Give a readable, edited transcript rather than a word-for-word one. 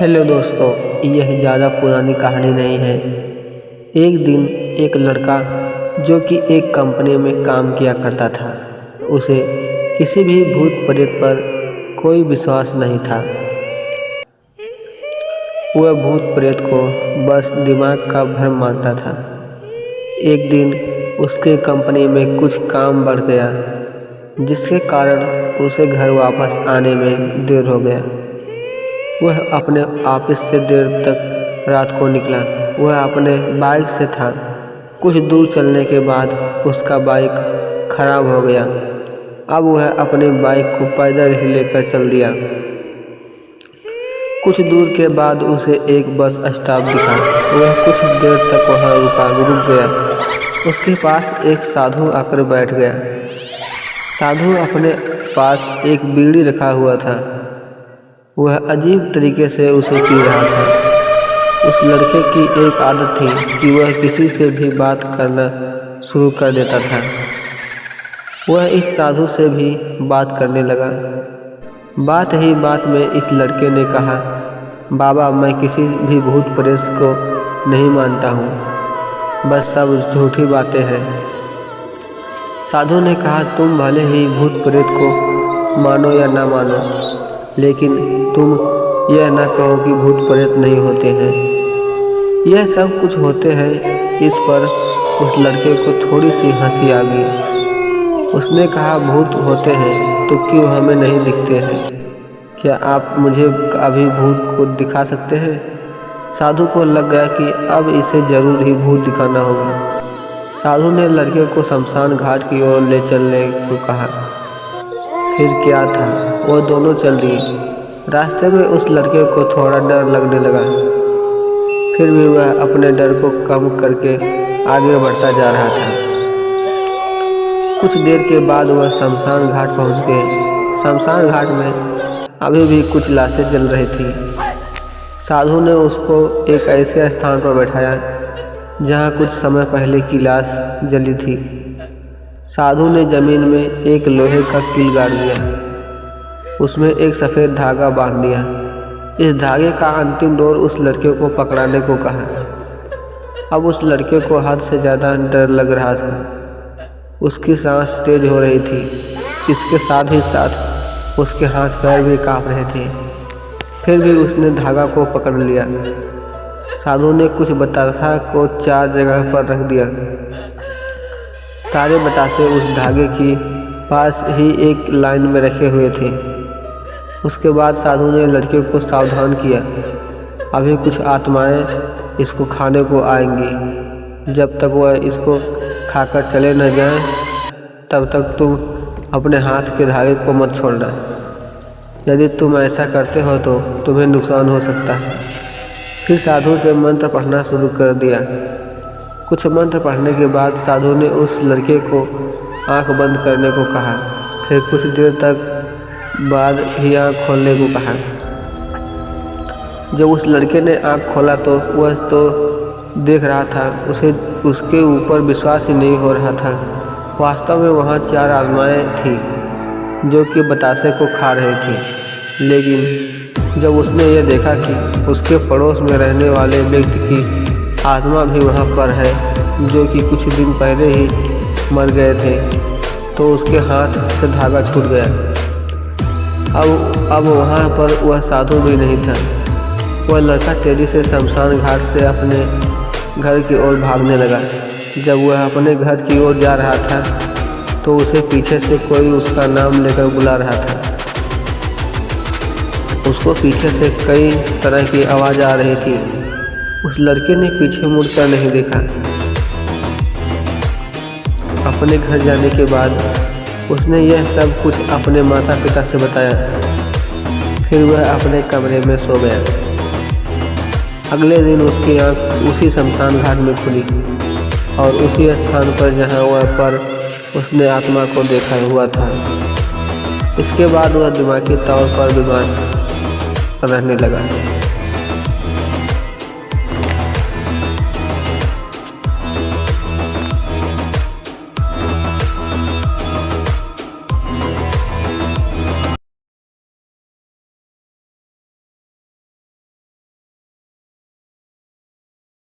Hello दोस्तों, यह ज़्यादा पुरानी कहानी नहीं है। एक दिन एक लड़का जो कि एक कंपनी में काम किया करता था, उसे किसी भी भूत प्रेत पर कोई विश्वास नहीं था। वह भूत प्रेत को बस दिमाग का भ्रम मानता था। एक दिन उसके कंपनी में कुछ काम बढ़ गया, जिसके कारण उसे घर वापस आने में देर हो गया। वह अपने ऑफिस से देर तक रात को निकला। वह अपने बाइक से था। कुछ दूर चलने के बाद उसका बाइक खराब हो गया। अब वह अपनी बाइक को पैदल ही लेकर चल दिया। कुछ दूर के बाद उसे एक बस स्टॉप दिखा। वह कुछ देर तक वहां रुक गया। उसके पास एक साधु आकर बैठ गया। साधु अपने पास एक बीड़ी रखा हुआ था। वह अजीब तरीके से उसे पी रहा था। उस लड़के की एक आदत थी कि वह किसी से भी बात करना शुरू कर देता था। वह इस साधु से भी बात करने लगा। बात ही बात में इस लड़के ने कहा, बाबा, मैं किसी भी भूत प्रेत को नहीं मानता हूँ, बस सब झूठी बातें हैं। साधु ने कहा, तुम भले ही भूत प्रेत को मानो या ना मानो, लेकिन तुम यह ना कहो कि भूत प्रेत नहीं होते हैं। यह सब कुछ होते हैं। इस पर उस लड़के को थोड़ी सी हंसी आ गई। उसने कहा, भूत होते हैं तो क्यों हमें नहीं दिखते हैं? क्या आप मुझे अभी भूत को दिखा सकते हैं? साधु को लग गया कि अब इसे जरूर ही भूत दिखाना होगा। साधु ने लड़के को शमशान घाट की ओर ले चलने को कहा। फिर क्या था, वो दोनों चल दिए। रास्ते में उस लड़के को थोड़ा डर लगने लगा, फिर भी वह अपने डर को कम करके आगे बढ़ता जा रहा था। कुछ देर के बाद वह शमशान घाट पहुंच गए। शमशान घाट में अभी भी कुछ लाशें जल रही थी। साधु ने उसको एक ऐसे स्थान पर बैठाया जहां कुछ समय पहले की लाश जली थी। साधु ने जमीन में एक लोहे का कील गाड़ दिया। उसमें एक सफ़ेद धागा बांध दिया। इस धागे का अंतिम डोर उस लड़के को पकड़ाने को कहा। अब उस लड़के को हद से ज़्यादा डर लग रहा था। उसकी सांस तेज हो रही थी। इसके साथ ही साथ उसके हाथ पैर भी कांप रहे थे। फिर भी उसने धागा को पकड़ लिया। साधु ने कुछ बतासा को 4 जगह पर रख दिया। सारे बतासे उस धागे की पास ही एक लाइन में रखे हुए थे। उसके बाद साधु ने लड़के को सावधान किया, अभी कुछ आत्माएं इसको खाने को आएंगी। जब तक वह इसको खाकर चले न जाएं, तब तक तुम अपने हाथ के धागे को मत छोड़ना। यदि तुम ऐसा करते हो तो तुम्हें नुकसान हो सकता है। फिर साधु से मंत्र पढ़ना शुरू कर दिया। कुछ मंत्र पढ़ने के बाद साधु ने उस लड़के को आंख बंद करने को कहा। फिर कुछ देर तक बाद ही आंख खोलने को कहा। जब उस लड़के ने आंख खोला तो वह तो देख रहा था, उसे उसके ऊपर विश्वास ही नहीं हो रहा था। वास्तव में वहाँ 4 आत्माएं थीं जो कि बतासे को खा रही थी। लेकिन जब उसने यह देखा कि उसके पड़ोस में रहने वाले व्यक्ति की आत्मा भी वहाँ पर है, जो कि कुछ दिन पहले ही मर गए थे, तो उसके हाथ से धागा छूट गया। अब वहाँ पर वह साधु भी नहीं था। वह लड़का तेजी से शमशान घाट से अपने घर की ओर भागने लगा। जब वह अपने घर की ओर जा रहा था तो उसे पीछे से कोई उसका नाम लेकर बुला रहा था। उसको पीछे से कई तरह की आवाज़ आ रही थी। उस लड़के ने पीछे मुड़कर नहीं देखा। अपने घर जाने के बाद उसने यह सब कुछ अपने माता पिता से बताया। फिर वह अपने कमरे में सो गया। अगले दिन उसकी आंख उसी शमशान घाट में खुली और उसी स्थान पर जहां वह पर उसने आत्मा को देखा हुआ था। इसके बाद वह दिमागी तौर पर बीमार रहने लगा।